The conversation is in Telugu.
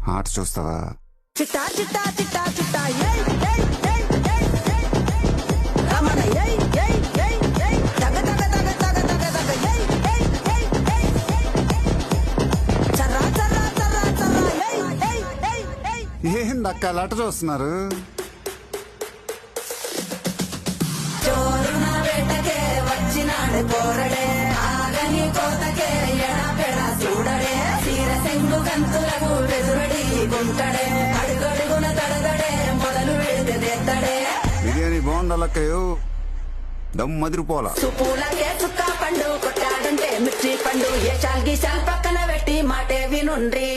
ఆట చూస్తావా? చిట్టా చిట్టా చిట్టా చిట్టా ఏయ్ ఏయ్ ఏయ్ ఏయ్ ఏయ్ రమణ ఏయ్ ఏయ్ ఏయ్ ఏయ్ తగ తగ తగ తగ తగ తగ ఏయ్ ఏయ్ ఏయ్ ఏయ్ చర్రా చర్రా చర్రా చర్రా ఏయ్ ఏయ్ ఏయ్ ఏయ్ ఏందక్క అలా ఆట చూస్తున్నారు? చోరున వేటకే వచ్చినాడు పోరడే ఆగని కోతకే ఎడపెడ చూడడే తీర సెంగు కంతులకు వెదురడి గుంటడే అడుగడుగున తడదడే మొదలు వెడితేత్తడే బిర్యానీ బాగుండాలక్కయ్యో, దమ్ మదిరిపోలా. సుపూలకే చుక్క పండు కొట్టాడంటే మిర్చి పండు ఏ చాల్గి చాల్ పక్కన పెట్టి మాటే వినుండ్రి.